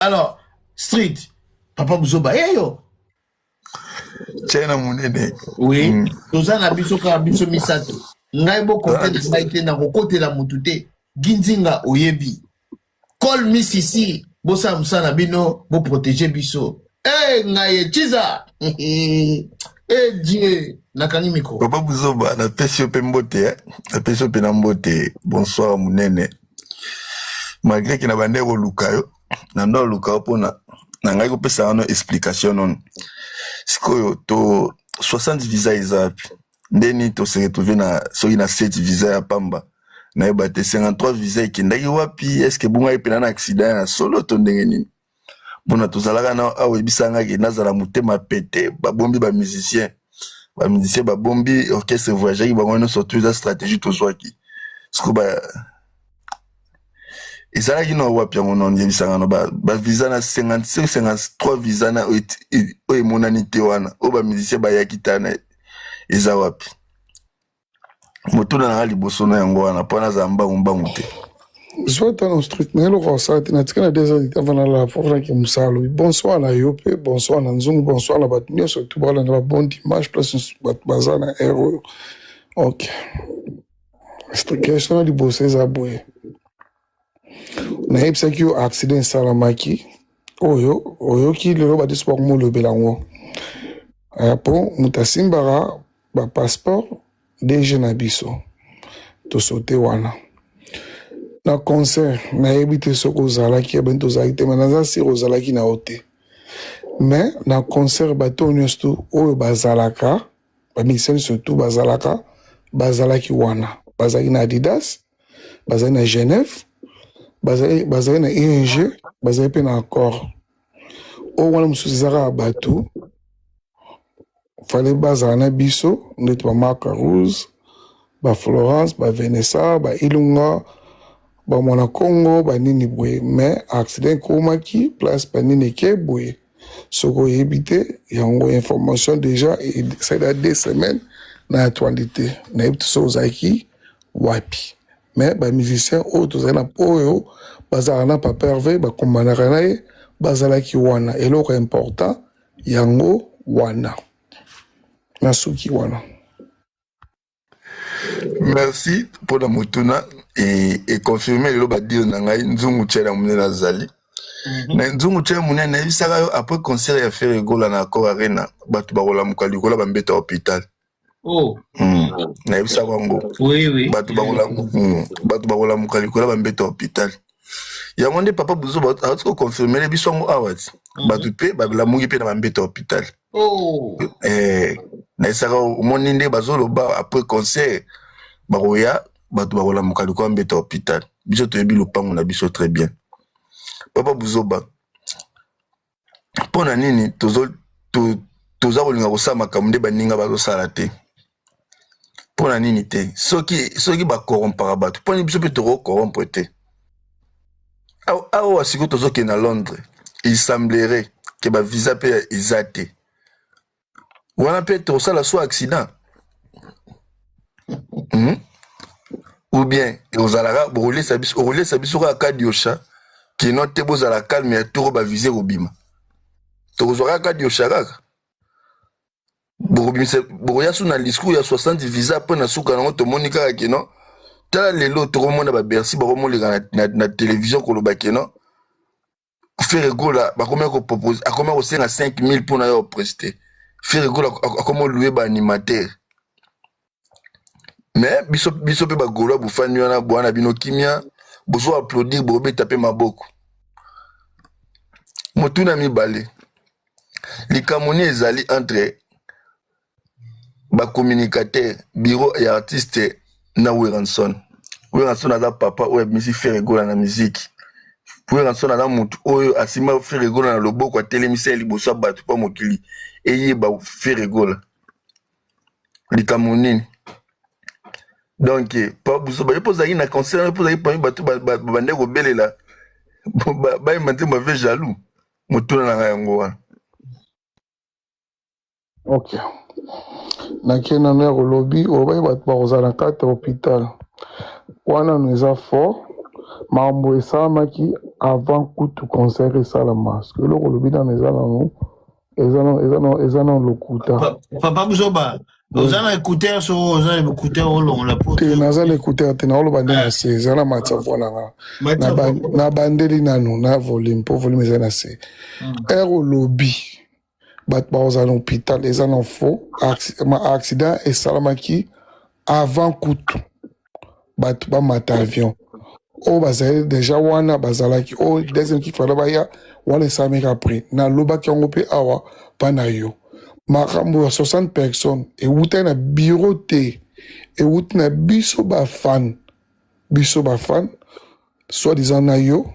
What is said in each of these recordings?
Alors, Street, Papa Buzoba, yo. Chena munene. Oui, toza na biso ka biso misato. Ngai bo kote na ngai te na kokote la mutute. Ginzinga oyebi. Call me sisi, bo sa musana bino, bo protéger biso. Eh, ngai chiza. Eh, Dieu, nakani miko. Papa Buzoba, na pesi ope mbote, na pesi ope na mbote. Bonsoir munene. Malgré que na bande ko lukayo, na ndo lukayo pona na ngai ko pesa ano explication non. Sikoyo to 60 visa izapi. Ndeni to se retrouver na soki na 7 visa ya pamba. Na yeba te 53 visa ikendaki wapi, est-ce que bunga ipena na accident ya solo to ndenge nini? Bona tozalaka na awebisanga ke nazala mutema pete, babombi ba musicien. Ba musicien babombi orchestre voyageur ba ngona surtout za stratégie to zwaki. Siko ba ezala kino wapi yango non yebisanga no ba visa na 55 53 visa na o emonani te wana o ba musicien ba yakitana eza wapi motuna na liboso na yango wana pona za mbangu te Zwata no street nelo kwa sati na tika na deza itavana la fofra ki musalo. Bonsoir na yope, bonsoir na nzungu, bonsoir na batu nyoso tu bala na bon dimanche plus batu bazana hero. Ok. Cette question na liboso eza boye. Na yebisa ki yo accident salamaki. Oyo ki lelo ba dispo mo lo belango. Apo mutasimbara ba passeport deje na biso. To sote wana. Na concert na yebite soko zalaki ya bento zalaki mais naza si rozalaki na ote. Mais na concert bato nyosto oyo bazalaka, ba musicien surtout bazalaki wana. Bazalaki na Adidas, bazalaki na Genève, bazalaki na ING, bazalaki pe na Accor. O wana mususu zaka bato fallait bazala na biso, ndeti ba Marc Rose, ba Florence, ba Vanessa, ba Ilunga, ba mwana Congo, ba nini boye, mais accident komaki place ba nini ke boye. Soko yebite, yango information déjà, et ça a 2 semaines na actualité. Na yebite so zaki wapi. Mais ba musicien o tozana oyo bazala na pa perve ba kombanaka na ye bazalaki wana. Eloko important yango wana. Nasuki wana. merci pour la motuna et confirmer le badio na ngai nzungu tshela munena zali na nzungu tshela munena ebisaka yo après concert ya faire egola na Accor Arena batu bakola mukali kola bambeta hôpital na ebisaka ngo Oui. batu bakola mukali kola bambeta hôpital yango nde Papa Buzoba atiko confirmer biso ngo awati batu pe bablamungi pe na bambeta hôpital na esaka omoni nde bazoloba après concert baroya batu bakola mukali ko bambeta hôpital biso toyebi lopango na biso très bien Papa Buzoba pona nini toza kolinga kosala makambo nde baninga bazosala te pona nini te soki bakorompaka bato poni biso mpe tokokorrompre te awa sikoyo tozokende na Londres il semblerait ke bavisa mpe eza te wana mpe tosala so accident ou bien ozalaka bokolesa biso kaka kadi yosha kino te bozala calme ya toko bavise kobima tokozwaka kadi yosha kaka bokoya so na discours ya 60 visa mpo na suka nango tomoni kaka kino tala lelo tokomona babersi bakomoleka na télévision koloba kino Ferregola bakomea kopropose akomea kosenga 5000 mpona yo opreste Ferregola akomea oluwe baanimateur mais biso mpe bagolo bufani wana bwana bino kimia bozo applaudir bobeta mpe maboko motuna mibale likamoni ezali entre bacommunicateur bureau ya artiste na Weranson aza papa oyo abimisi Ferregola na miziki Weranson aza mutu oyo asima Ferregola na loboko atelemisa ya liboso ya bato mpo mokili eyeba Ferregola likambo nini donc pa Buzoba yo pozali na concert yo pozali parmi bato bande kobelela bayemba te bave jaloux motuna na ngai yango wana Ok. Nakena nero lobby obaye bato bakozala na kati ya hôpital wana no eza fort Mambo esalamaki avant kutu concert esalama. Parce que loko lobi dans les anneaux, ezana lokuta. Papa Buzoba, ozana écouteur so ozana écouteur olong la pote. Te nazana écouteur te na olo bande na se ezana matsa vola nga. Na bandeli nanu na volume po volume ezana se. Ero lobi. Bat ba ozana hôpital ezana faux. Ma accident esalamaki avant kutu. Bat ba mata avion. O bazali déjà wana bazalaki o deuxième qui fala baya wana esameki après na lobaki yango mpe awa mpa na yo makambo ya 60 personnes ewutai na bureau te ewuti na biso bafan soi-disant na yo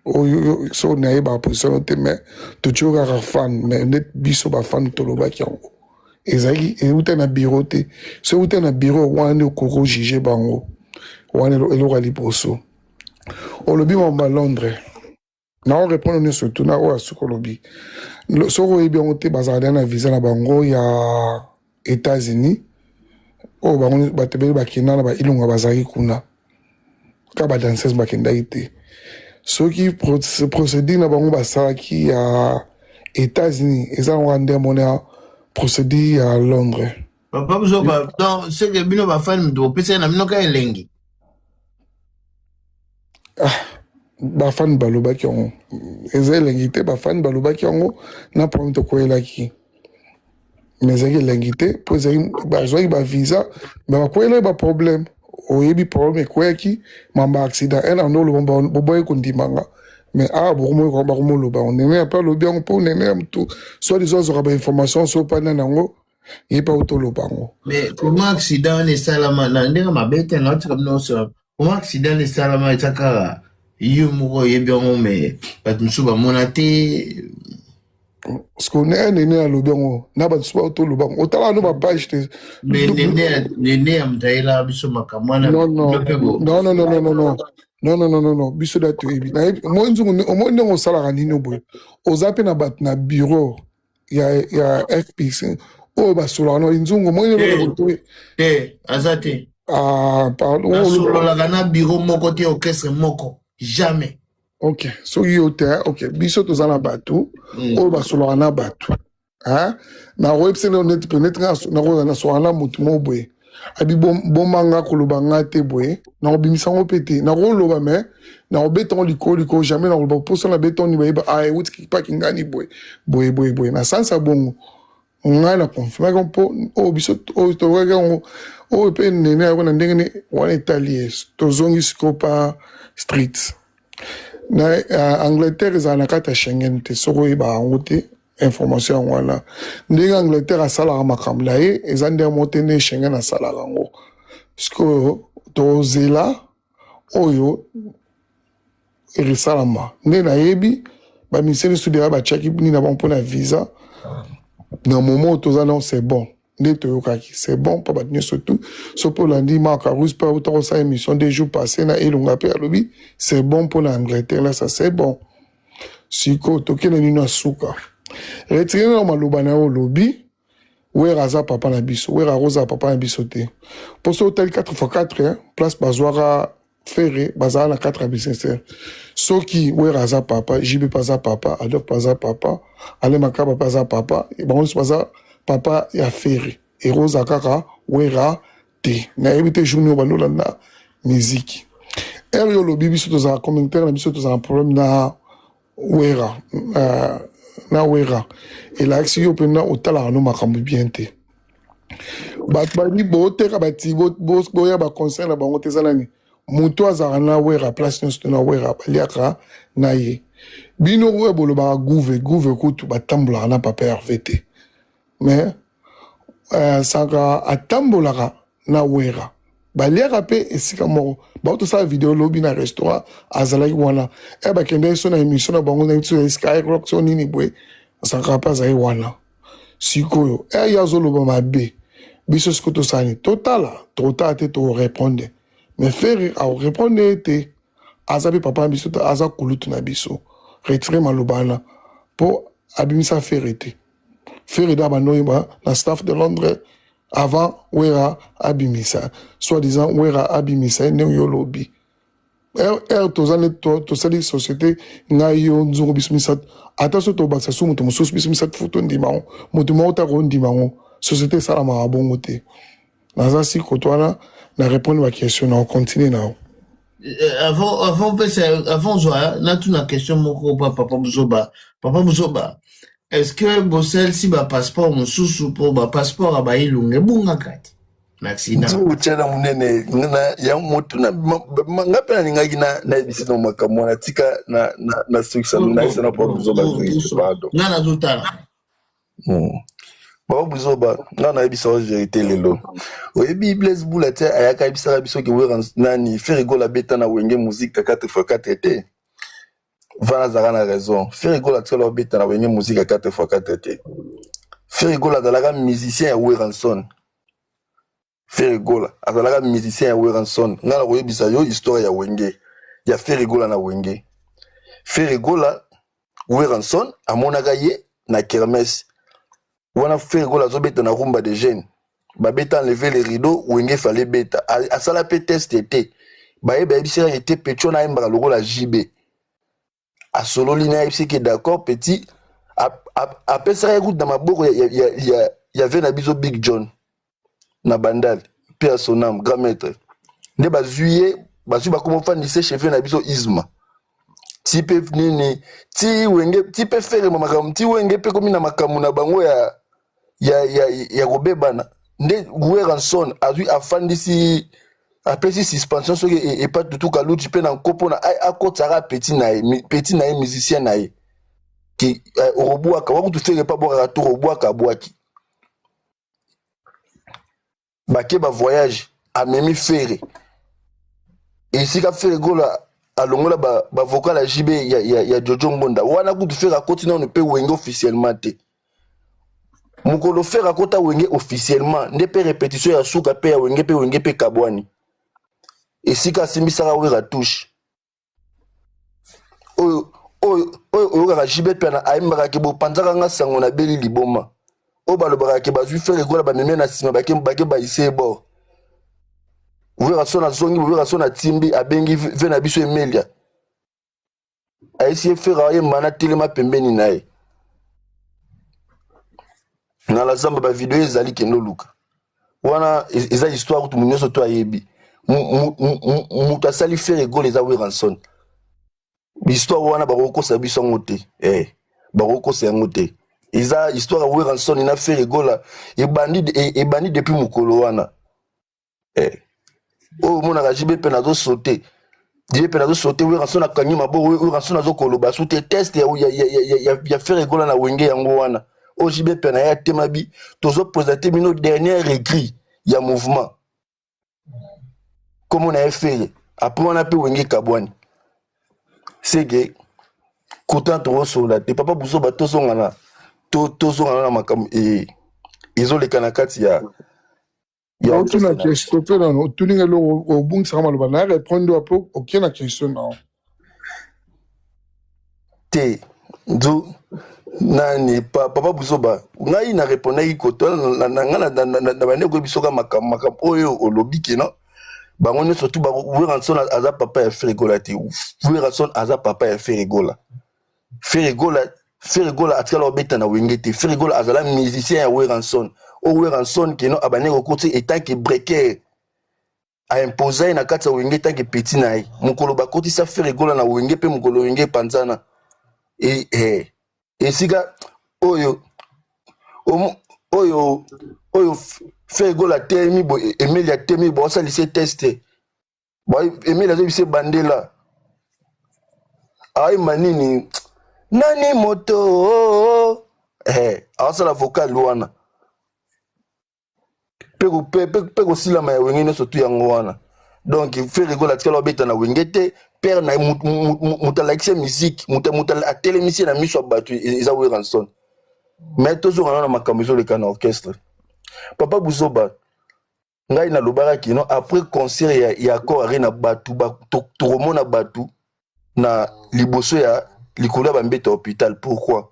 oyo so nayeba position te mais totio kaka fan mais net biso bafan tolobaki yango ezalaki ewutai na bureau te so ewutai na bureau wana nde okoko juge bango wana eloko ya liboso olobi mamba Londres na on répond nous surtout na o asuko lobi soko yebi yango te bazala na visa na bango ya États-Unis o bango batebeli bakenda na bailonga bazalaki kuna ka badanseuse bakendaki te soki procédure na bango basalaki ya États-Unis eza yango nde mona procédure ya Londres. Papa Buzoba, donc c'est que bino bafani mto pesa na mino ka elengi. Bafan balobaki yango eza elengi te bafani balobaki yango na problème tokoyelaki mais ezalaki elengi te mpo ezalaki bazwaki bavisa me bakoyelaki baproblème oyebi problème ekweyaki mamba accident ena nde oloba boboyi kondimanga mais awa bakomoloba onene ape alobi yango mpo onene ya motu soit disant azwaka bainformation so pana nango ye mpe autoloba yango mais comment accident wana esalama na ndenge mabe te na otika bino oseba comment accident wana esalama etaka yo moko oyebi yango me bato mosusu bamona te parce que nene alobi yango na bato mosusu baotoloba yango otala no bapage te nene ya moto ayelaka biso makambo wana non biso da toyebi omoi ndenge osalaka nini boye oza mpe na bato na bureau ya FPC oyo basolaka no nzungu omoi te aza te basololaka na bureau moko te orchestre moko jamais. Ok, soki yo te ok biso toza na bato oyo basolaka na bato na koyebisa neti nakozala nasolaka na motu mo boye abi bomanga koloba nga te boye nakobimisango mpe te nakoloba me nakobetango likolo jamais nakoloba mposo nabetani bayeba ewuti paki ngani boye na sansa bongo ngai na confirmaki mpo oyo biso oyo tolokaki yango oyo mpe nene yango na ndenge ni wana etalie tozongi sikoyo pa street na Angleterre ezala na kati ya Schengen te soko oyeba yango te information yango wana ndenge Angleterre asalaka makambo na ye eza ndenge mo te nde Schengen asalaka yango sikoyo tozela oyo esalama nde nayebi bamiseni sude ya batiaki nini na bango mpona visa na moment toza non c'est bon nde toyokaki c'est bon mpo bato nyonso tu so mpo olandi Marc Arus mpe auta kosala émission des jours passés na elonga mpe alobi c'est bon mpo na Angleterre là ça c'est bon sikoyo tokende nino ya suka retire na maloba na yo olobi wera aza papa na biso wera akozala papa na biso te mpo so otali 4x4 place bazwaka fere bazala na 4 ya business soki wera aza papa jibe mpe aza papa adolphe mpe aza papa ale makaba mpe aza papa bango nyonso baza papa ya fere eroza kaka wera te nayebi te journée oyo bandolanda miziki ere yo lobi biso tozala commentaire na biso tozala problème na wera elakisi yo mpena otalaka no makambo bien te bato babi booteka bati boya baconseil na bango te eza nani moto azalaka na wera place nyonso to na wera baliaka na ye bino oyo bolobaka guve kutu batambolaka na papa herve te mais saka atambolaka na wera baliaka mpe esika moko baotosala video lobi na restaurant azalaki wana bakendaki so na émission na bango na skyrock so nini boye asaka mpe azalaki wana sikoyo ye azoloba mabe biso sikoyo tosani totala te torépondre mais fere aorépondre ete aza mpe papa na biso aza kulutu na biso retire maloba wana mpo abimisa fere te fere da bandoyeba na staff de Londres avant wera abimisa soi-disant wera abimisa ndenge yo lobi tosali société ngai yo nzungu biso misato ata so tobakisa so moto mosusu biso misato foto ndimango moto moko taka ondimango société esalamaka bongo te naza siko twana na répondre ba question na continue nao avant Zoa, là tout la question moko papa Muzoba est-ce que Bossel si ba passeport mosusu pour ba passeport aba ilunge bunga kati Maxina. Uchana munene na ya moto na ngape na ngaki na bisino makamwa na tika na success na isa na Papa Buzoba pardon. Na zotala. Papa Buzoba na ebisa o vérité lelo. Oyebi Blaise Boulate ayaka ebisa biso ki wera nani Ferigo la beta na wenge musique 4x4 te. Vana zara raison. Ferigo la tsela beta na wenge musique 4x4 te. Ferigo la dalaga musicien ya Weranson. Ferigola azalaka musicien ya Weranson ngala koyebisa yo histoire ya wenge ya Ferigola na wenge Ferigola Weranson amonaka ye na kermesse wana Ferigola azobeta na rumba de jeunes babeta enlever les rideaux wenge fallait beta asala pe test été bayeba yebisa été petro na yembaka lokola JB asololi na yebisa ke d'accord petit apesaka écoute na maboko ya vena biso Big John na bandal pe à son âme grand maître ne bazuye bazu bakoma fandise chef na biso Isma ti pe nini ti wenge ti pe faire makambo ti wenge pe komi na makambo na bango ya kobebana nde Weranson azui afandisi apesi suspension soki e pas tout kaluti pe na nkopo na akotaka petit na ye musicien na ye ki orobwaka wakutu faire pas bwaka to robwaka bwaki bake ba voyage amemi fere esika Ferigola alongola ba vocal ya JB ya Jojo Mbonda wana kutu fere akoti on peut wenge officiellement te mukolo fere akota wenge officiellement nde pe répétition ya suka pe ya wenge pe kabwani esika simbisaka wera touche oyo kaka JB pe na aimbaka ke bo panzaka nga sango na beli liboma o balobaka ke bazwi Ferigola bamemia na sima bake baise bord Weranson azongi Weranson atimbi abengi vena biso Emelia aisi fera ye mana telema pembeni na ye na la zamba ba video ezali kendo luka wana eza histoire tu munyoso to ayebi mutu asali Ferigola eza Weranson histoire wana bakokosa biso ngote bakokosa ngote eza histoire ya Weranson na Ferigola ebandi depuis mukolo wana o mona JB pe nazo sauter Weranson akanyi maboko Weranson azo koloba soute test ya Ferigola na wenge yango wana o JB pe na ya temabi tozo présenter mino dernier écrit ya mouvement comme on a fait après on a pe wenge kabwani c'est que content to sola te Papa Buzoba tozongana tozongana na makambo ezolekana kati ya otuna question pe nano otuninga lo obungisaka maloba na répondre apo okie na question nao te nzo nani Papa Buzoba ngai na répondaki koto na bande koyebisoka makambo oyo olobi keno bango nyonso tu Weranson aza papa ya Ferigola te Weranson aza papa ya Ferigola atikala obeta na wenge te Ferigola azala musicien ya Weranson o Weranson keno abane kokoti etant que breaker a imposer na kati ya wenge tant que petit na ye mukolo bakotisa Ferigola na wenge pe mukolo wenge panzana esika oyo Ferigola temi bo Emelia temi bo salise teste bo Emelia zo bise bandela ay manini nani moto asala vocal wana peko silama ya wenge nyonso tu yango wana donc Ferigola atikala obeta na wenge te père na mutu alakise musique mutu atelemisi na miso ya bato eza Weranson mais tozongana na makambo ezoleka na orchestre Papa Buzoba ngai nalobaka kino après concert ya accord ari na batu tokomona batu na liboso ya likolo ya bambeta hôpital pourquoi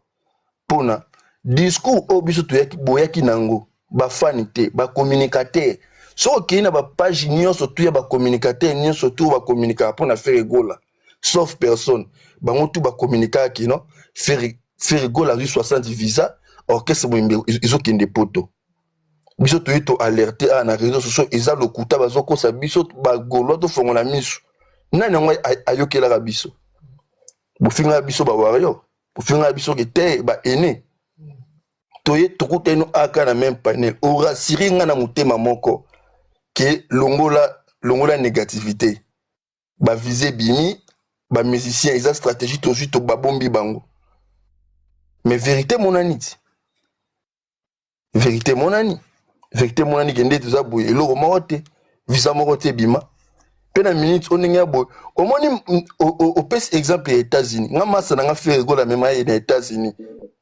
pona discours oyo biso boyaki nango bafani te bacommunicateur so okei na bapage nyonso tu ya bacommunicateur nyonso tu bacommunicaka mpona faire egola sauf personne bango tu bacommunicaka kino faire egola azwi 60 visa orchestre boyembe ezokende poto biso toyi toalerte na réseau sociaux eza lokuta bazokosa biso bagolwa tofongola miso nani yango ayokelaka biso bofingaka biso bawario bofingaka biso ke te baene toye tokuteno aka na même panel orasiri nga na motema moko ke longola négativité bavise bimi bamusicien eza stratégie tozwi babombi bango mais vérité monani ti vérité monani ke nde toza boye eloko moko te visa moko te bima mpe na minute ondenge ya boye omoni opesi exemple ya États-Unis nga masa na nga faire egola mema ye na États-Unis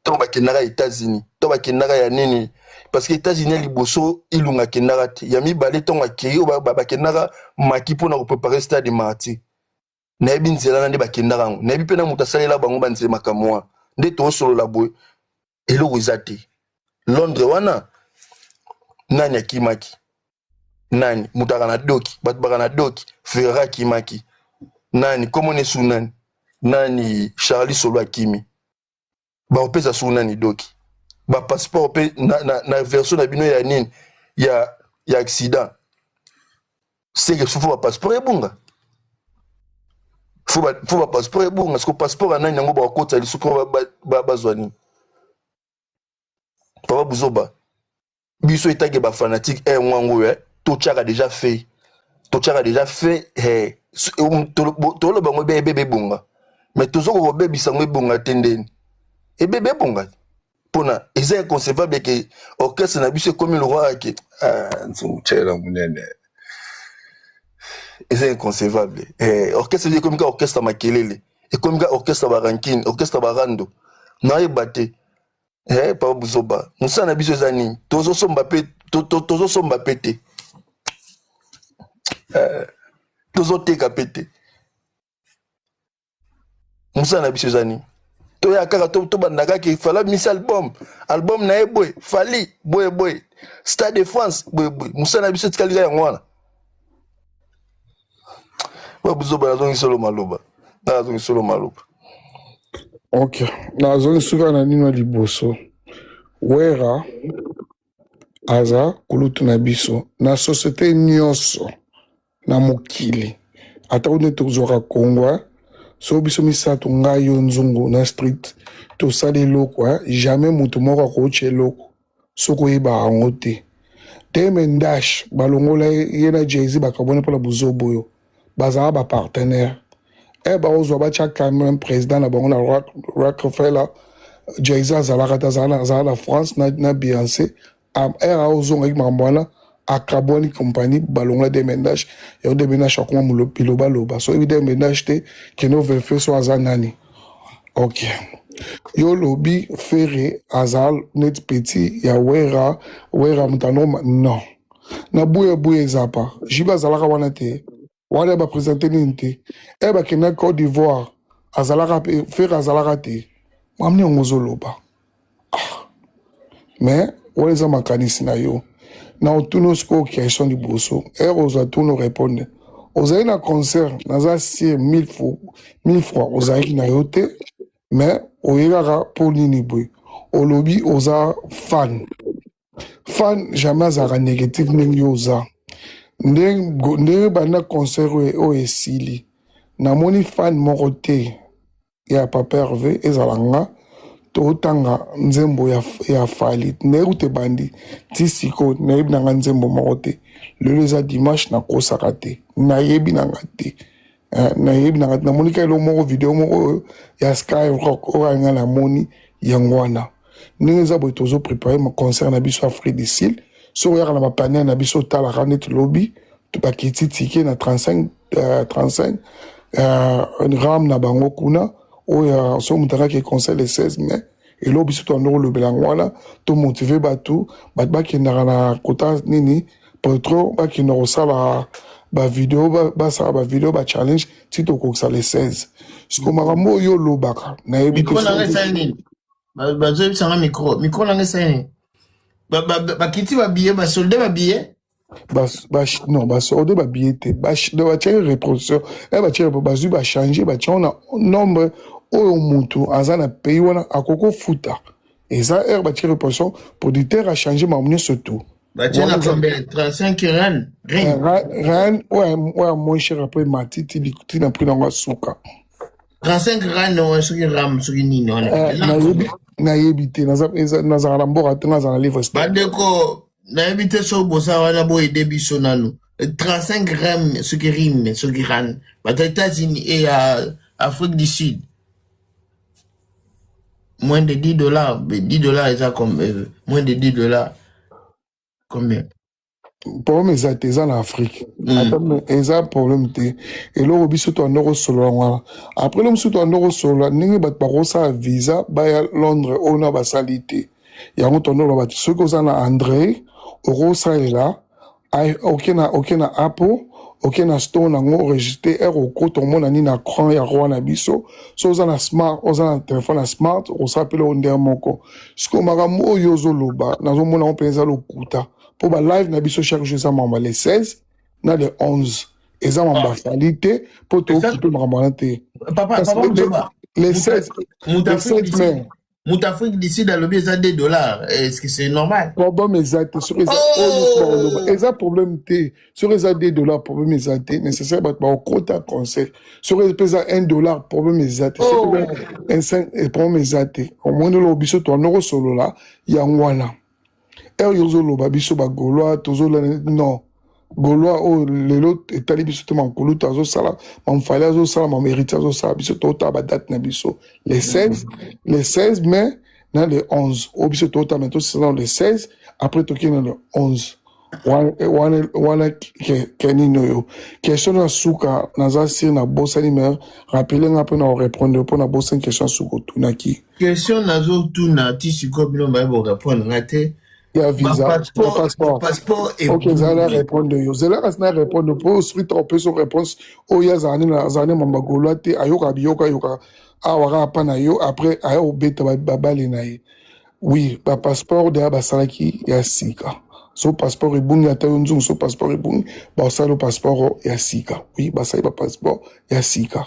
to bakendaka États-Unis to bakendaka ya nini parce que États-Unis ya liboso ilunga kendaka te ya mibale ntongo akei bakendaka maki mpona koprépare stade martyr nayebi nzela na nde bakendaka yango nayebi mpe na moto asalela bango banzela makambo wana nde toosolola boye eloko eza te Londres wana nani akimaki nani moto aka na doki bato baka na doki Ferrari akimaki nani komone su nani Charlie Solo akimi baopesa su nani doki bapasseport mpe na version na bino ya nini ya accident seke so fo bapasseport ebunga fo bapasseport ebunga siko passeport ya nani yango bakokota lisuku bazwa nini papa buzoba biso etake bafanatique mwango totyaka déjà fait toloba yango ebebe ebonga mais tozoko kobebisa yango ebonga te ndeni ebebe ebonga mpona eza inconcevable ke orchestre na biso ekomi lokwa ke nzumutyela monene eza inconcevable orchestre ekomi ka orchestre makelele ekomi ka orchestre barankine orchestre barando nayeba te papa buzoba mosala na biso eza nini tozosomba pe te tozoteka pe te mosala na biso eza nini toya kaka tobanda kaka fala misi album na ye boye fali boye Stade de France boye mosala na biso etikali yango wana papa buzoba nazongi solo maloba ok nazongi suka na nino liboso wera aza kulutu na biso na société nyonso na mokili ata une tozwaka Congo so biso misato ngai yo nzungu na street tosala eloko jamais moto moko akotya eloko soki oyeba yango te Temendash balongola ye na Jay-Z bakabona mpona buzobo oyo bazala bapartenaire baozwa batya quand même président na bango na Rockefeller Jay-Z azalaka te azala na France na Beyoncé aozongaki makambo wana akabwani compagnie balongola Temendash ya Temendash akoma bilobaloba so ebi Temendash te keno vefe so aza nani ok yo lobi fere azal net petit ya wera mutanoma non na buye ezapa jiba azalaka wana te wana baprésente nini te bakenda Côte d'Ivoire azalaka pe fere azalaka te mamni yango ozoloba mais wana eza makanisi na yo na otuna sikoyo question liboso ozwa tuna répondre ozali na concert naza sie 1000 fois ozalaki na yo te mais oyekaka mpo nini boye olobi oza fan jamais azalaka négative ndenge yo oza ndenge banda concert oyo esili namoni fan moko te ya Papa Hervé ezala nga totanga nzembo ya fali nayebi te bandi ti siko nayebi nanga nzembo moko te lelo eza dimanche nakosaka te nayebi nanga te namoni ka elo moko video moko ya Skyrock oyo anga namoni yango wana ndenge eza boye tozoprépare concert na biso Afrique du Sud soki oyaka na bapanel na biso otalaka neti lobi bakiti tike na 35 ram na bango kuna oyo so moto akaki concert le 16 mai elo biso toando kolobela yango wana tomotive bato bakendaka na kota nini potro bakenda kosala bavideo basala bavideo bachallenge ti tokokisa le 16 siko makambo oyo olobaka nayebi bazoyebisanga micro nanga esali nini bakiti babiye basolde babiye Non, basorder babillet batiaki reproduction batiaki bazwi bachange batia wana nombre oyo mutu aza na pays wana akoko futa eza ere batiaki reproduction producteur achange makambo nyonso tu batia na combien 35 ran oyo moins cher apres matiti likuti na prix nango asuka 35 rand soki ram soki nini nayebi te nazala na mboka te nazala na livre bandeko nayebi te so bosa wana boyede biso nanu 35 ram soki rime soki ran bata États-Unis et à Afrique du Sud moins de 10 dollars 10 dollars eza comme moins de 10 dollars combien problème eza te eza na Afrique eza problème te eloko biso toanda kosolola wana après lo mosusu toanda kosolola ndenge bato bakosala visa baya Londres oyo na basali te yango toanda koloba bato soki oza na André okosalela oke na Apple oke na store nango enregistré ere okota omona nini na cran ya roi na biso so oza na smart oza na telefone ya smart okosala mpe loko ndenge moko sikoyo makambo oyo ozoloba nazomona ngo mpenza lokuta mpo balive na biso chaque jour eza makambo le 16 na le 11 eza makambo afali te mpo tookite makambo wana te le 16 mai Moutafrique d'ici dans le eza 2 dollars. Est-ce que c'est normal? Problème exact. Sur eza problème te. Sur eza 2 dollars problème exact. Nécessaire bat ba quota conseil. Sur eza 1 dollar problème exact. C'est problème exact. Au moins de l'obiso to noko solo là yangwana. Yozo loba biso ba goloa tozo non. Goloa o lelo etali biso te mankulu tazo sala mamfale azo sala mamérite azo sala biso to ta ba date na biso le 16 mai na le 11 o biso to ta mento c'est le 16 après to kina le 11 wana kenino yo question na suka naza sir na bossa ni me rappeler nga pe na répondre pour na bossa question suko tunaki question nazo tuna ti siko bino ba bo répondre ngate ya visa passeport et ok zala répondre yo zela kasna répondre pour suite on peut son réponse o ya zane mamba golate ayoka biyoka yoka awara pa na yo après ayo beta babale na ye oui ba passeport de ba salaki ya sika so passeport ebungi ata yo nzungu so passeport ebungi ba osala passeport ya sika oui ba sala ba passeport ya sika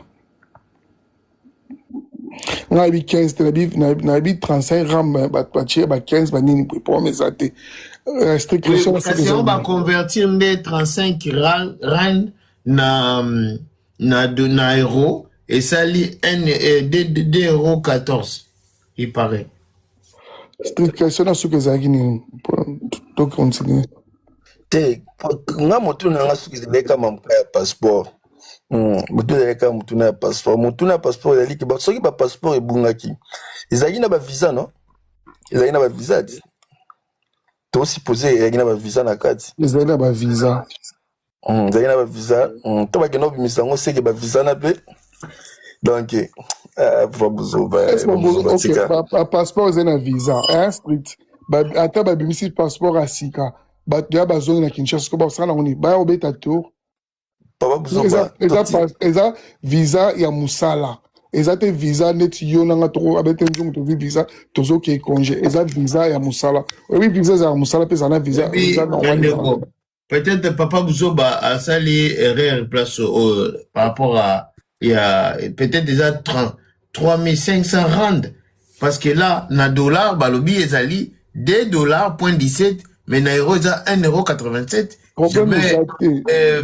na bi 15 te na bi 35 ram ba 15 ba nini pour mes até restriction c'est on va convertir les 35 rand na euro et ça lit 2 euros 14 il paraît restriction na suka za gini to continue te nga motu na nga suki zileka mampa ya passeport mutu ezalaka mutu na passeport ezaliki soki ba passeport ebungaki ezalaki na ba visa no ezalaki na ba visa ti to suppose ezalaki na ba visa na kati ezalaki na ba visa ezalaki na ba visa to bakenda obimisa yango seke ba visa na pe donc passeport ezali na visa strict ata babimisi passeport ya sika bato ya bazongi na Kinshasa ko basala nango nini baya obeta tour eza visa ya musala eza te visa neti yo nanga toko abete nzungu tovi visa tozoke congé eza visa ya musala oyebi visa za musala mpe ezana visa peut-être papa Buzoba a sali erreur place par rapport à peut-être déjà 3500 rand parce que là na dollar balobi ezali 2 dollars point 17 mais na euro eza 1,87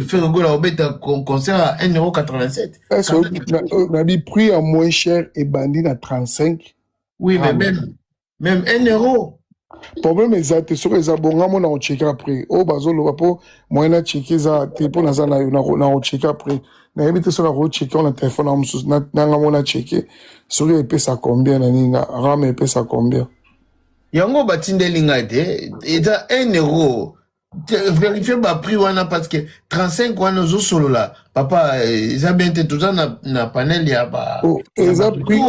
Ferrogola obeta concert à 1,87 €. On a dit prix à moins cher et bandit à 35. Oui, mais même 1 €. Problème exact sur les abonnés, on a checké après. Oh, bazolo wapo, moi na checké ça, téléphone na zana on a checké après. Na évité sur la route checké on a téléphone on a checké. Sur les pèse à combien na ninga, ram pèse à combien. Yango batinde lingate, et à 1 €. Vérifier ma prix wana parce que 35 wana zo solo là papa ils a bien été tout ça na panel ya ba ils a prix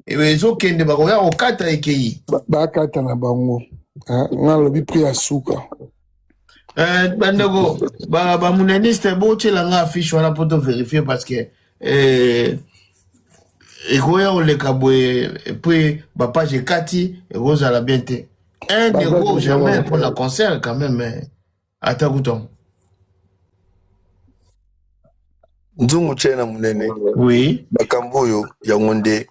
et ils ont kende ba ko ya okata ekei ba kata na bango nga lobi prix ya suka bandego ba munaniste bo tshela nga affiche wana poto vérifier parce que ekoya oleka boye puis ba page kati et rose la bien te 1 € jamais pour la concert quand même ata kutongo. Nzungu chena munene. Oui. Bakambo yo ya ngonde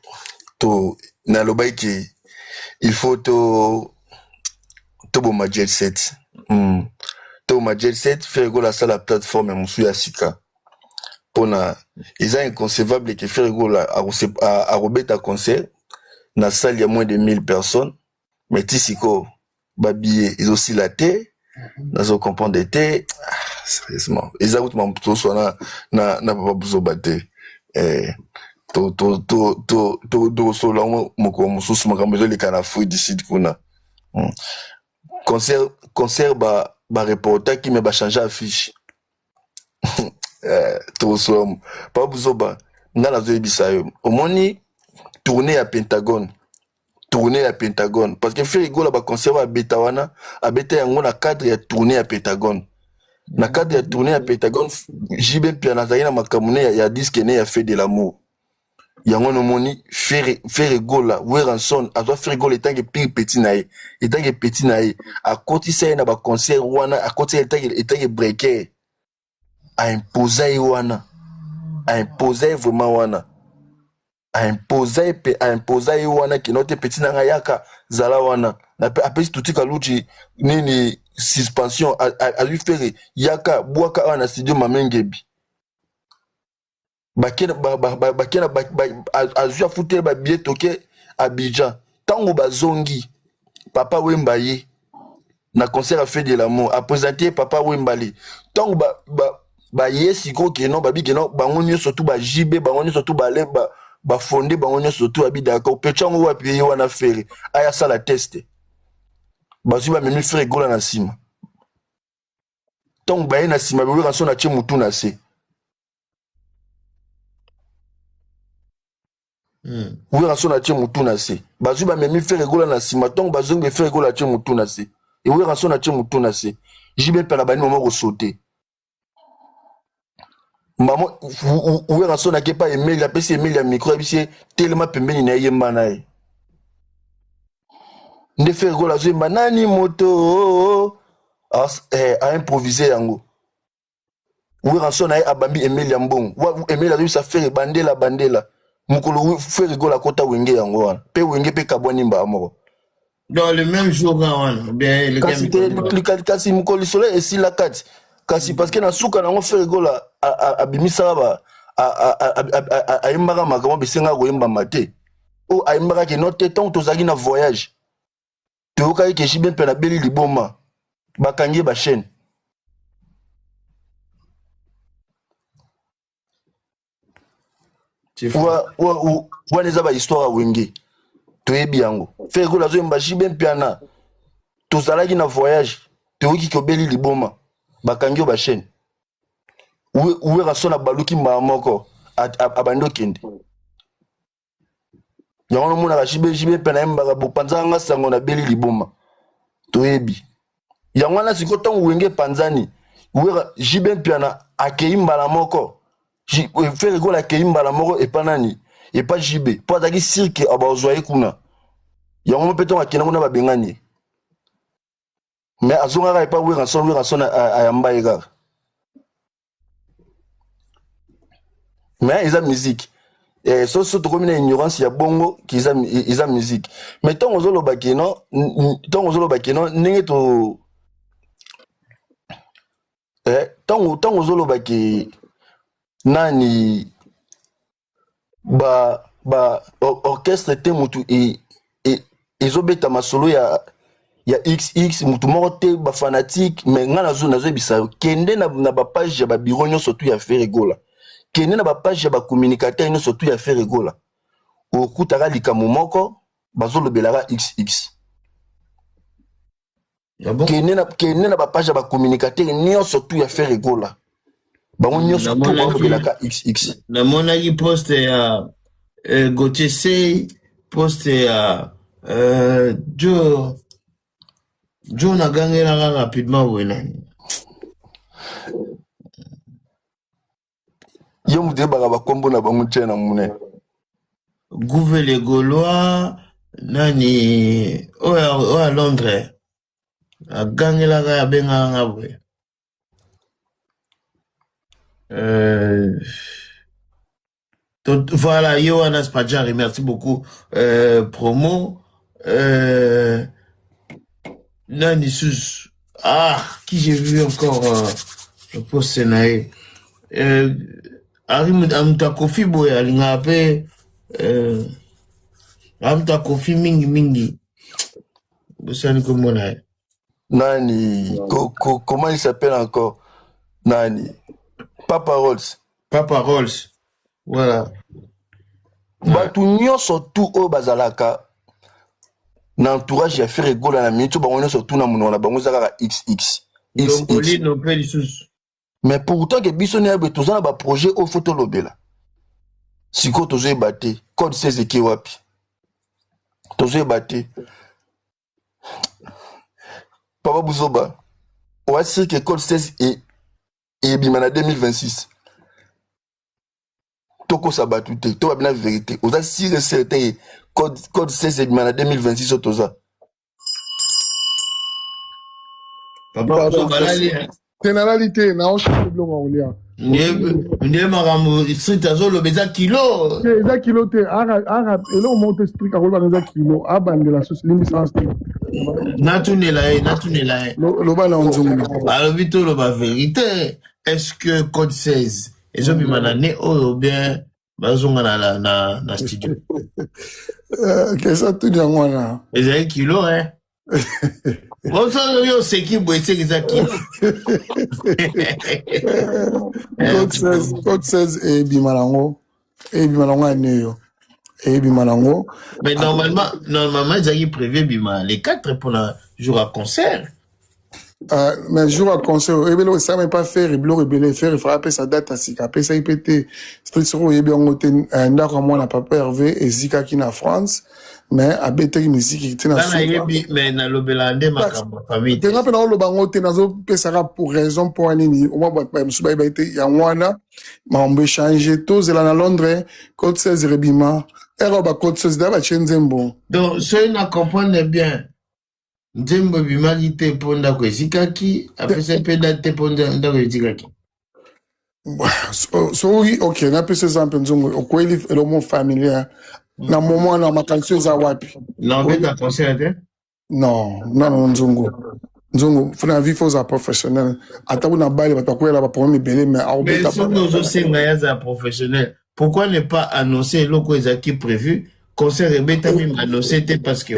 to na lobaiki il faut to boma jet set. To ma jet set faire go la salle plateforme musu ya sika. Pona ils ont inconcevable que faire go la a robeta concert na salle ya moins de 1000 personnes mais tisiko babillet ils aussi la té nazo comprendre té sérieusement ils ont tout tout soit na papa buzo baté to solo moko mususu makambo le kana fui d'ici kuna concert ba reporter qui me ba changer affiche to solo papa buzo ba ngala zo ebisa yo omoni tournée à Pentagone parce que fait rigolo ba concert à Betawana a beta yango na cadre ya tournée à Pentagone na cadre ya tournée à Pentagone jibe pia na zaina makamune ya disque ne ya fait de l'amour yango no moni faire rigola Weranson azo faire rigola etange petit nae a kotisa na ba concert wana a kotisa etange breaker a imposer vraiment wana a imposer wana ki note petit na yaka zala wana na apesi tutika luchi nini suspension a lui faire yaka bwaka wana studio mamengebi bakena azua foutre ba billet toke Abidjan tango bazongi papa Wembaye na concert a fait de l'amour a présenté papa Wembali tango ba yesiko ke non babi ke non bangonyo surtout ba JB bangonyo surtout ba lemba ba fondé bangonyo surtout abida ko pechango wa piye wana fere aya sala test bazu ba memi frère gola na sima tango ba na sima be ranso na che mutu na se Weranson na che mutu na se bazu ba memi frère gola na sima tango bazongi frère gola che mutu na se et Weranson na che mutu na se jibe pela bani moment ko sauter maman Weranson na ke pa email la pesi email ya micro bisi tellement pembeni na yemba na ye nde frère gola zo yemba nani moto a improviser yango Weranson na abambi email ya mbongo email la sa faire bandela mukolo frère gola kota wenge yango wana pe wenge pe kabwani mba moko dans le même jour wana bien le kasi mukolo solo esi la kati kasi parce que na suka nango frère gola abimisa ba aimbaka makambo besenga koyemba mate o aimbaka ke note tant tozaki na voyage toyokaki ke jibe mpe na beli liboma bakangi ba chaîne wana eza bahistoire wenge toyebi yango frère gola azoyemba jibe mpiana tozalaki na voyage toyoki kobeli liboma bakangi yo bachaîne Weranson na baluki mbala moko abandi okende yango nomonaka jibe mpe na yembaka bopanzaka nga sango na beli liboma toyebi yango wana sikoyo ntango wenge epanzani jibe mpiana akei mbala moko frère gola akei mbala moko epa nani epa jibe mpo azalaki sirke abazwa ye kuna yango mpe ntango akenda kuna babengani ye mais azongaka epa Weranson ayamba ye kaka mais eza musique so tokomi na ignorance ya bongo ki eza musique mais ntango ozolobaki no ndenge to ntango ozolobaki nani orchestre te mutu ezobeta masolo ya XX mutu moko te bafanatique mais nga nazoyebisa yo kende na bapage ya babiro nyonso tu ya faire gola kende na bapage ya bacommunicateur nyonso tu ya faire gola okutaka likambo moko bazolobelaka XX kende na bapage ya bacommunicateur nyonso tu ya faire gola bango nyonso tu bazolobelaka XX namonaki poste ya Gauthier Sey poste ya Joe nagangelaka rapidement wenani yo mutu yebaka bakombo na bango tie na monene Gouve les Gaulois nani oya Londres agangelaka abengaka nga boye Donc, voilà, Johannes Padjari, merci beaucoup. Promo. Nani Sus. Ah, qui j'ai vu encore le post Senae. Arim Amta Kofi Boy, Alinga Ape. Amta Kofi Mingi. Boussani Komona. Nani, comment il s'appelle encore? Nani, Papa Rolls. Papa Rolls. Voilà. Batu nyonso tout au bazalaka. Na entourage ya faire gola na minute ba on surtout na monona bango zaka XX. Longoli no pe lisusu. Mais pourtant que biso ne ba tozana ba projet au photo lobela. Siko tozo ebate code 16 ki wapi. Tozo ebate. Papa Buzoba. Voici que code 16 et bimana 2026. Toko sabatute, to la vérité. Oza si certain code 16 et bimana 2026 otoza. Papa Buzoba Ténéralité, na ocha blonga olia. Ndiye makambo street azolo beza kilo. Eza kilo te, ara elo monte explique akola beza kilo, abandela sos limbi sans te. Natunela e. Loba na onzungu. Alobi to loba vérité. Est-ce que code 16 ezobima na ne oyo bien bazonga na studio. Kesa tuni yango wana. Ezali kilo hein. Bonso yo seki boetse kiza kilo. Code 16 et bimanango. Et bimanango aneyo. Et bimanango. Mais normalement ezali prévu bima les 4 pour le jour à concert. Mais jour à concert, ça n'est pas faire, il frappe sa date à Sika, ça IPT, street sur il bien ngoté, ndako moi na papa Hervé et Zika qui na France, mais à bête musique qui était na mais na lobelande makambo famille. Te ngapena o lobango te nazo pesara pour raison pour anini, o mwa ba msuba ibete ya ngwana, ma on peut changer tout zela na Londres, code 16 rebima, ero ba code 16 da ba chenzembo. Donc ceux na comprendre bien. Nzembo bimaki te po ndako ezikaki apesa mpe date te po ndako ezikaki. So oui, ok, na pesa exemple nzongo okweli elomo familia na moment na makanso za wapi. Non, mais ta concert te? Non, nzongo. Nzongo funa vie faut za professionnel. Ata una bale batakwela ba problème belé mais a obeta pas. Mais si nous senga ya za professionnel, pourquoi ne pas annoncer loko ezaki prévu concert rebeta même annoncé te parce que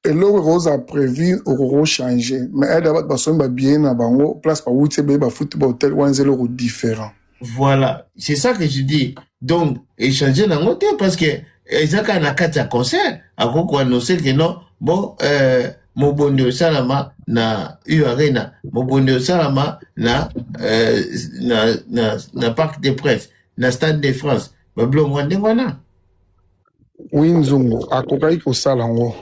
et le rose a prévu au changer mais elle d'abord personne va bien na bango place pa où tu ba football hôtel ou un zéro différent. Voilà, c'est ça que je dis. Donc échanger dans côté parce que ezaka na kata concert akoko annoncer que non bon mobondo salama na Arena mobondo salama na Parc des Princes na Stade de France bablo mwande wana. Oui, nzongo akokai kosala ngo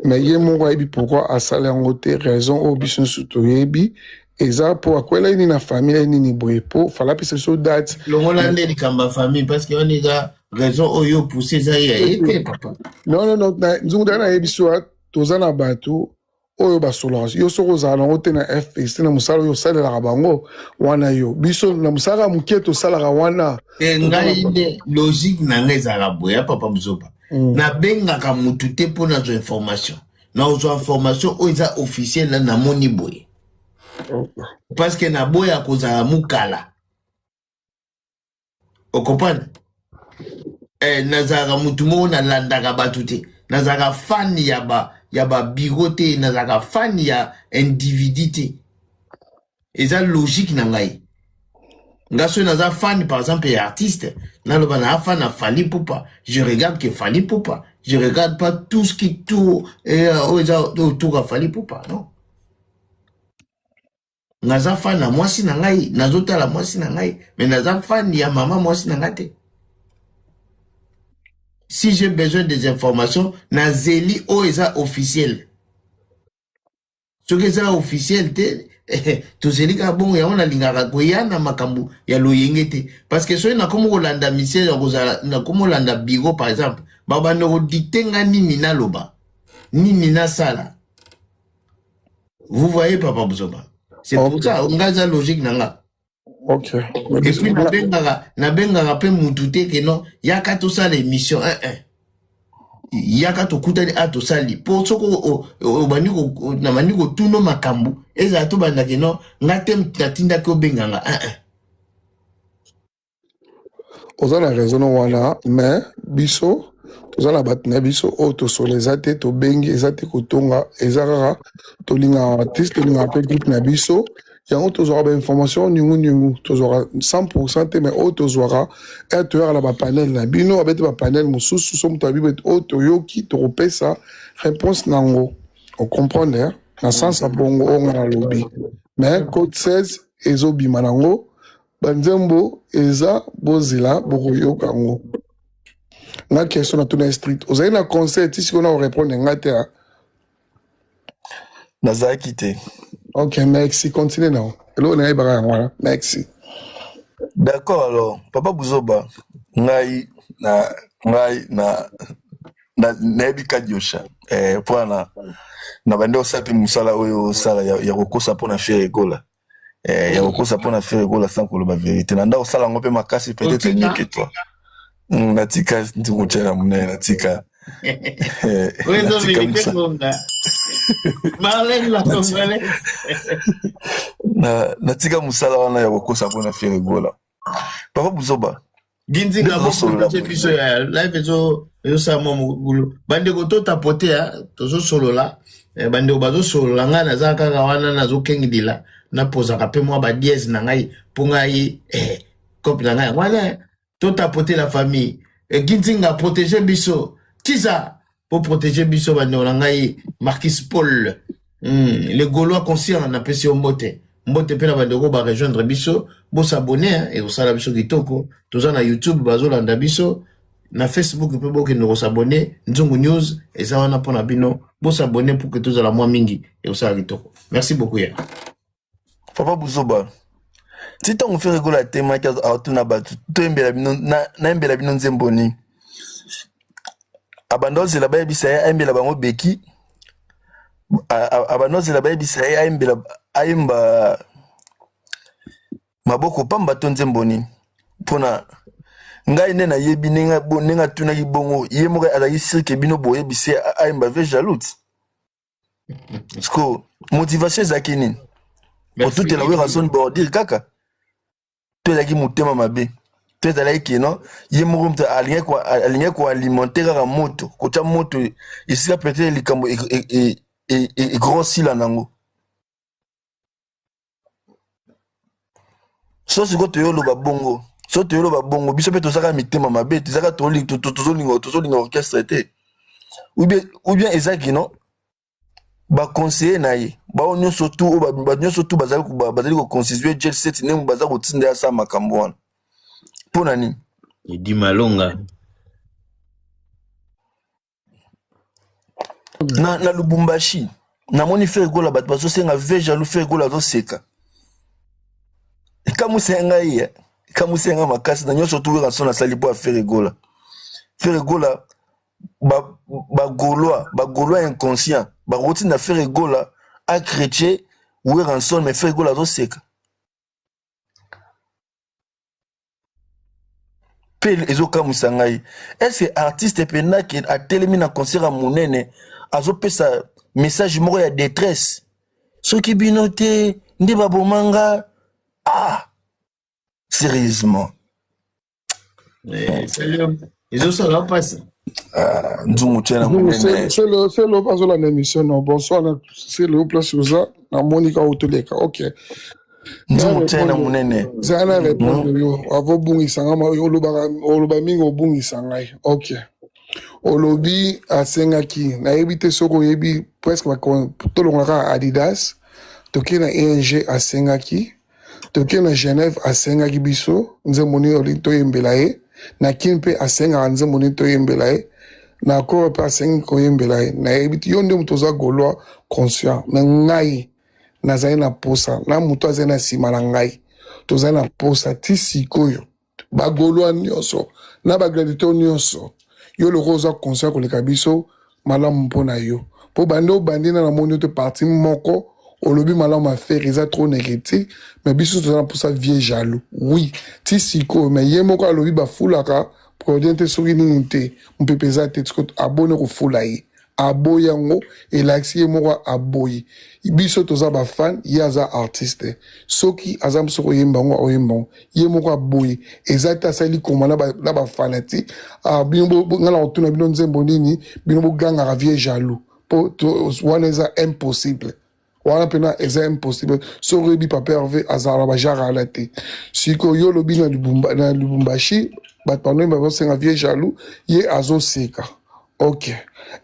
mais ye moko ayebi pourquoi asala yango te raison oyo biso nyonso toyebi eza po akwela nini na famille nini boye po fala apesa biso date longola nde likambo ya famille parce que wana eza raison oyo pousse eza ya ye te papa. Non nzongo dala nayebi so toza na bato oyo basolaka yo soko ozala nango te na FPC na mosala oyo osalelaka bango wana yo biso na mosala moke tosalaka wana ngai nde logique na ngai ezalaka boya papa Muzoba nabengaka mutu te mpo nazwa information nazwa information oyo eza officiel na moni boye parce que naboya kozala mukala okopana nazalaka mutu moko nalandaka bato te nazalaka fan ya ba biro te nazalaka fan ya individu te eza logique na ngai ngaso naza fan par exemple ya artiste naloba na fan na Fally Ipupa je regarde que Fally Ipupa je regarde pas tout ce qui tourne autour à Fally Ipupa non naza fan na mwasi na ngai nazotala mwasi na ngai mais naza fan ya mama mwasi na ngai te. Si j'ai besoin des informations na zeli o eza officiel ce que eza officiel te tozeli ka bongo ya ona lingaka koya na makambo ya loyenge te parce que soki nakomi kolanda misere ya kozala nakomi kolanda biro par exemple babanda kodikte nga nini naloba nini nasala. Vous voyez papa Muzoba, c'est pour ça nga eza logique na nga. Ok. Et puis nabengaka pe mutu te ke non yaka tosala émission yaka tokutani tosali po soko nabandi kotuna makambo ezala tobandaki non nga te natindaki obenganga oza na raison wana mais biso toza na bato na biso oyo tosolo eza te tobengi eza te kotonga eza kaka tolingaka artiste tolingaka mpe groupe na biso yango tozwaka bainformation ningu tozwaka 100% te mais oyo tozwaka toyaka na bapanel na bino abete bapanel mosusu so moto abibo oyo toyoki tokopesa réponse nango ocomprendre na sens ya bongo oyo nga nalobi mais code 16 ezobima nango banzembo eza bozela bokoyoka yango nga question na tuna street ozali na conseil ti sikoyo na korépondre nga te nazalaki te. ok merci continue nao eloko na yebaka yango wana merci. D'accord alors papa Buzoba ngai nayebi kadi yosha mpona na bande osala mpe mosala oyo osala ya kokosa mpona faire egola ya kokosa mpona faire egola sans koloba vérité na nda osala yango mpe makasi peut-être mieux que toi natika ntimutia na monene natika natika mosala wana ya kokosa mpona faire egola papa Buzoba ginzinga bokote biso ya live ezosala mwa mokulu bandeko totapote tozosolola bandeko bazosolola ngai naza kaka wana nazokengidila napozaka mpe mwa badiese na ngai mpo ngai kope na ngai wana totapote la famille ginzinga protege biso tiza po protege biso bandeko na ngai Marquis Paul le Gaulois conscient napesi yo mbote mpe na bandeko barejoindre biso bosabone ekosala biso kitoko toza na YouTube bazolanda biso na Facebook mpe bokende kosabone Nzungu News eza wana mpona bino bosabone mpo ke tozala mwa mingi ekosala kitoko merci beaucoup ya papa Buzoba ti ntango fe regola temaki atuna bato nayembela bino nzemboni abanda ozela bayebisa ye ayembela bango beki abanda ozela bayebisa ye ayemba maboko pamba to nzemboni mpona ngai nde nayebi ndenge atunaki bongo ye moko azalaki sirke bino boyebisi ayemba ve jaloute parceque motivation ezalaki nini otutela we razon bordir kaka to ezalaki motema mabe to ezalaki keno ye moko moto alingi koalimente kaka moto kotya moto esika peut-être likambo egrosila nango so sikoyo toyoloba bongo so toyoloba bongo biso mpe tozaka mitema mabe tozaka tozolinga orchestre te ou bien ezaki non baconseiller na ye bao nyonso tu bato nyonso tu bazali koconstitue jet set ndenge baza kotinda ya sa makambo wana mpo na nini edi malonga na Lubumbashi namoni fe egola bato bazosenga ve jaloux fe egola azoseka ekamusenga makasi na nyonso tu weka so nasali mpo afere egola bagaulois inconscient bakoti na faire egola a chrétien ou ranson mais faire egola azoseka mpe ezokamwisa ngai est-ce artiste pena ke atelemi na concert ya monene azopesa message moko ya détresse soki bino te nde babomanga sérieusement ezosala mpasi nzungu tia na monene c'est le bazolanda émission non bonsoir c'est le place oza namoni ka otoleka ok nzungu tia na monene zala na répondre yo avobungisanga oloba mingi obungisa ngai ok olobi asengaki nayebi te soki oyebi presque tolongaka Adidas toke na ENG asengaki toke na Genève asengaki biso nzembo toyembela ye na kini mpe asengaka nzembo toyembela ye na koro mpe asengi koyembela ye nayebi te yo nde moto oza Gaulois conscient me ngai nazali na posa na moto azali na nsima na ngai tozali na posa ti sikoyo bagaulois nyonso na bagladiateur nyonso yo loko oza conscient koleka biso malamu mpo na yo mpo bande obandi na namoni yo te parti moko Au lobby malin m'a fait résa trop négatif, mais biso pour ça vieux jaloux. Oui, ti siko, mais yé moko lobby ba foulaka, pour orienter sur une unité, on peut peser tête abonné au foulaye. Aboy yango, et l'axi yé moko aboy. Biso toza ba fan, yé aza artiste. Soki azam soko yembango oyembango, yé moko aboy. Ezata sali komana ba fanati, bino ngala otuna bino nzembo nini, bino ganga vieux jaloux. Wana eza impossible. Wana pena eza impossible. So rebi papa Hervé azala ba jara ala te. Siko yo lobi na Lubumbashi, bat pano ba senga vieux jaloux, ye azo seka. Ok.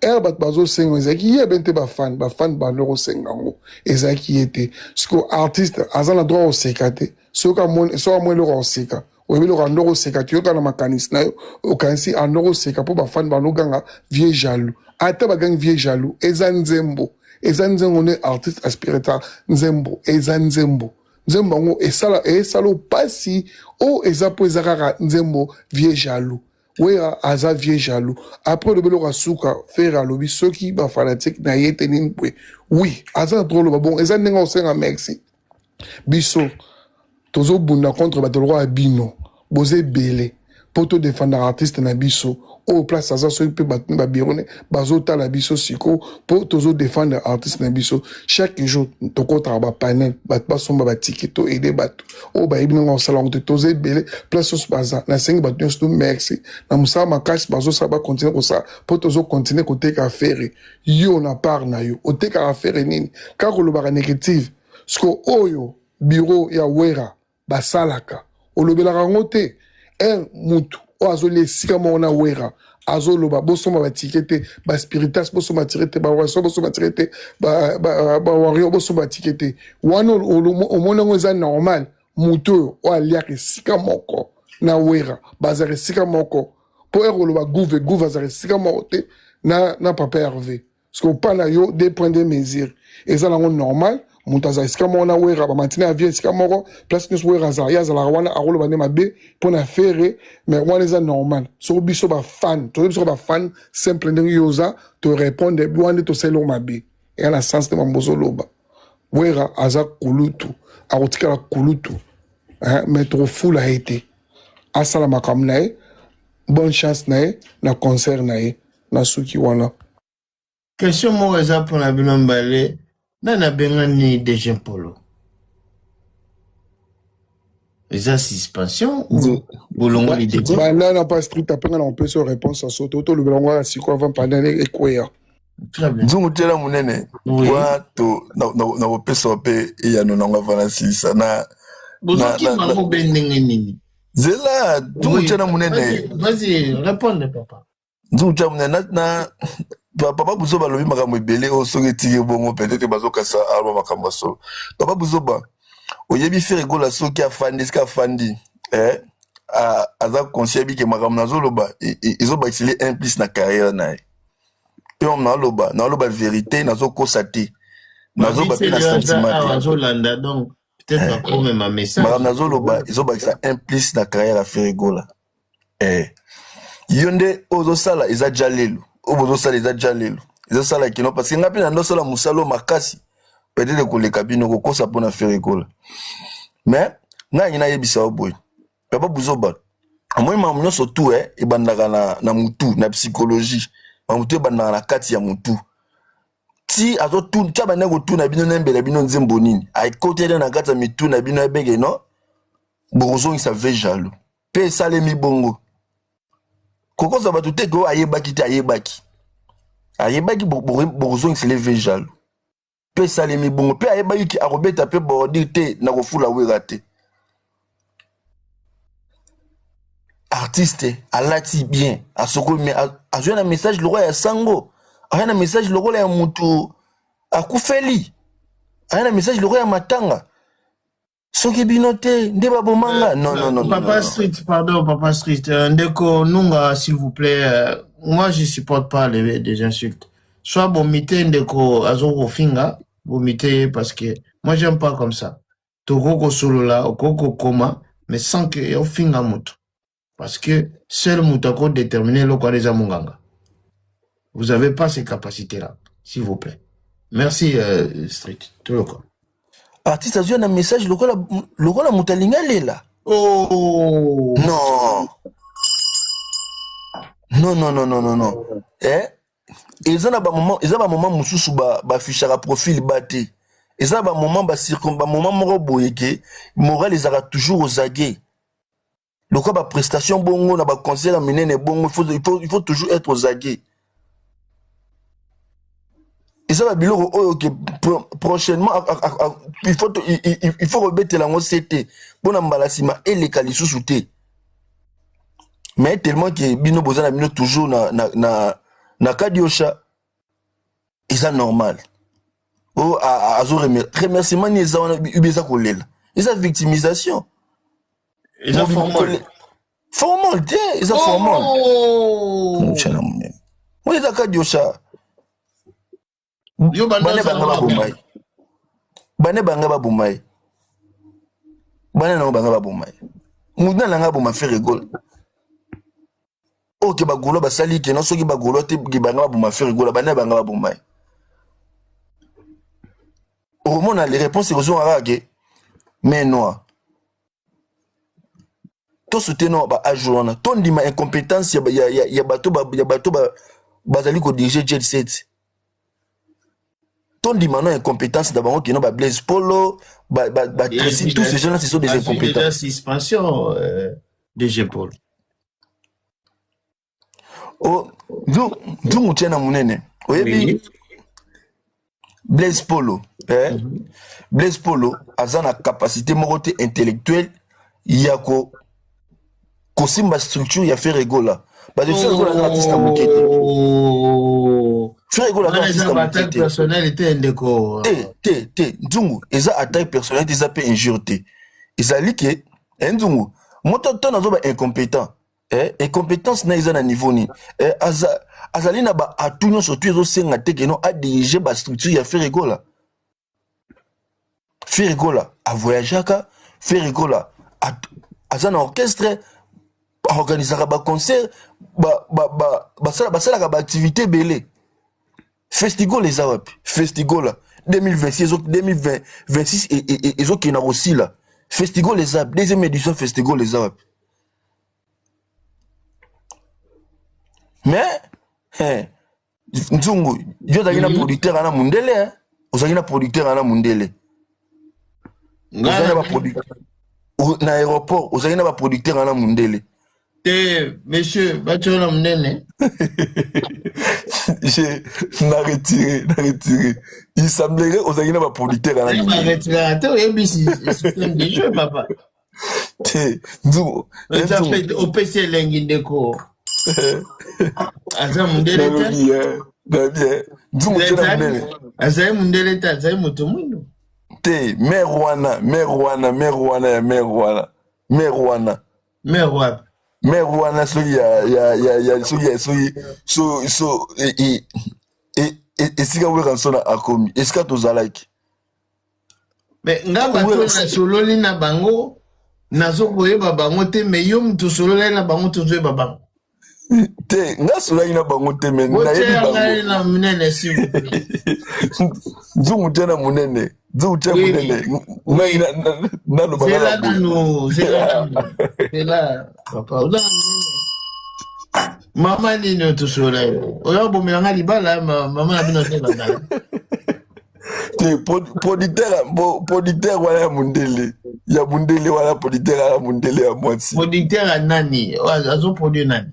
Bat bazo senga ezaki ye bente ba fan ba loro senga ngo. Ezaki yete. Siko artiste azala droit au seka te. So ka mo loro seka. Oyebi loro ndoro seka tu yo kana makanis na yo. Okansi andoro seka po ba fan ba no ganga vieux jaloux. Ata bagang vieux jaloux, eza nzembo. Eza nzembo ne artiste aspirateur nzembo, eza nzembo. Nzembo ngo esala pasi o eza po eza kaka nzembo vieux jaloux. Wea aza vieux jaloux. Après le belo rasuka faire alobi soki ba fanatique na yete ninpwe. Oui, aza drôle ba bon, eza nenga osenga merci. Biso tozo bunda contre batolo abino. Boze belé. Poto défendre artiste na biso. Au place aza so pe batni ba birone bazo tala biso siko po tozo défendre artiste na biso chaque jour to kontra ba panel bat ba somba ba tikito aider bato o ba ibina ngo sala ngo toze belé place so baza na 5 batni so merci na musa makasi bazo sa ba continuer ko sa po tozo continuer ko teka faire yo na part na yo o teka faire nini ka ko lo ba négative sko oyo bureau ya wera basalaka o lobela ngote mutu o azole sika mona wera azoloba bosoma batikete ba spiritas bosoma tirete ba waso bosoma tirete ba wario bosoma tikete wana o mona ngoza normal mutu o aliaka sika moko na wera bazare sika moko po eroloba gouve azare sika moko te na papa Hervé parce qu'on parle yo des points de mesure et ça là normal Montaza esika mona wera ba matina avie esika moko place que wera za ya za la wana arolo ba ne mabe pona faire mais wana za normal so biso ba fan to biso ba fan simple ndenge yoza to répondre wana to selo mabe et à la sens de mambozo loba wera aza kulutu akotika la kulutu mais trop fou la été asala makam nae bonne chance nae na concert nae na suki wana question mo eza pona bino mbale Nana Bengani de Jean Polo. Les suspension ou Bolongo l'idée? Là, n'a pas strict après, on peut se répondre à ça. Toto le Bolongo a si quoi avant pendant les quoi. Très bien. Nzungu tela munene. Kwa to na opeso pe ya no nga vana sisa na. Bozoki mango bendenge nini? Zela nzungu tela munene. Vas-y, réponds papa. Nzungu tela munene na Papa Buzoba lobi makambo ebele o soki tiki bongo peut-être bazokasa alba makambo so. Papa Buzoba oyebi faire gola soki afandi ska afandi aza conscient bi ke makambo nazoloba izoba isile implice na carrière na. Pe on na loba vérité nazokosa te. Nazoba pe na sentiment. Nazolanda donc peut-être pas même un message. Makambo nazoloba izoba isa implice na carrière à faire gola. Yonde ozosala eza jalelo. Obozo sala eza jalelo eza sala kino parce que ngapi na ndo sala musalo makasi peut-être ko le kabino ko kosa pona faire école mais nga ina yebisa oboy Papa Buzoba amoi mamunyo surtout ebandaka na mutu na psychologie mamutu ebandaka na kati ya mutu ti azo tu taba na go tu na bino nembele bino nzembo nini ai côté na kati ya mitu na bino ebege no bozo isa ve jaloux pe sale mi bongo Kokoza batu te ko ayebaki te ayebaki. Ayebaki bozo ngi se leve jaloux. Pe salemi bongo pe ayebaki ki arobeta pe bordir te na kofula wera te. Artiste alati bien asoko mais a joué un message le roi ya sango. A un message le roi ya mutu akufeli. A un message le roi ya matanga. Soki binote ndeba bomanga non Papa Street pardon Papa Street ndeko nunga s'il vous plaît moi je supporte pas des insultes soit bomité ndeko azoko finga bomité parce que moi j'aime pas comme ça tokoko solo la okoko koma mais sans que yo finga moto parce que seul mutako déterminer le quoi les amunganga vous avez pas ces capacités là s'il vous plaît Merci, Street. Tout le temps. Artiste a un message, le rôle à Moutalinga là. Oh! Non. Non. Eh? Ils ont un moment moussousou ba fichara profil baté. Ils ont un moment moment moro boyeke, moral les aura toujours aux aguets. Le quoi ba prestation bongo na ba conseil à mener bongo, il faut toujours être aux aguets. Et ça va bien que prochainement il faut remettre la CT pour n'embalasima et les calisous souté. Mais tellement que bino bozana bino toujours na kadiosha et ça normal. Oh remerciement ni ça on ubeza kolela. Et ça victimisation. Et ça formal. Formal, et ça formal. Oh! Moi ça kadiosha. Yo bane banga bomai. Bane banga bomai. Bane na banga bomai. Mudna langa boma faire rigole. Ok bagolo basali ke non soki bagolo te banga boma faire rigole bane banga bomai. Au moment les réponses sont aragé mais noir. To soutenir ba ajouana. Ton dima incompétence ya bato bazali ko diriger jet set. Ton dimano incompétence d'abord qui n'ont pas Blaise Polo, Tracy, tous ces gens-là, ce sont des incompétents. Déjà suspension de Paul. Oh, d'où nous tiens à mon aîné. Oui, Blaise Polo, Blaise Polo a une capacité moralité intellectuelle, il y a une structure, il y a fait rigola. Parce que faire rigola, l'artiste a bouquet. Faire rigola, l'artiste a bouquet. Attaque personnelle était un décor. Nzungu, eza attaque personnelle, eza pe injurté. Eza liké, nzungu, moi ton azo ba incompétent. Incompétence na eza na niveau ni. Azali na ba atunyo surtout ezo senga te que non a diriger ba structure ya faire rigola. Faire rigola, a voyager ka, faire rigola, azana orchestre, organiser ba concert, basala ba activité belé. Festival les Arabes, Festival 2026, 2026 et qui n'a aussi là. Festival les Arabes, deuxième édition Festival les Arabes. Mais, Nzungu, yo da gina producteur ana mundele, hein. Ozagina producteur ana mundele. Ozagina ba producteur. Na aéroport, ozagina ba producteur ana mundele. Monsieur, Bachona Mnene. N'a retiré. Il semblerait aux Aguina va producteur à la il m'a retiré. Attends, il y a un système de jeu, papa. Au PC Lengindeko. Aza Mundele. Aza Mundele, Aza Mutumino. Mais Rwanda et si vous avez un akomi, est-ce que tu as like? Mais nga bato na sololi na bango nazo koyeba bango te mais yo mtu sololi na bango tozo yeba bango. Te nga sololi na bango te mais na yebi na munene si. Nzungu tena munene. Nzungu tena munene. Na lo bango. C'est là papa. Mama nini to sololi. Oyo bomela libala mama na bino te bana. Producteur wala mundele. Ya mundele wala producteur mundele ya mwati. Producteur nani? Azo produire nani?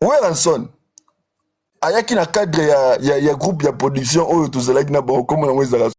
Ouais, Ranson. Ayaki na cadre ya groupe ya production oyo tozalaki na bango comme na mwezi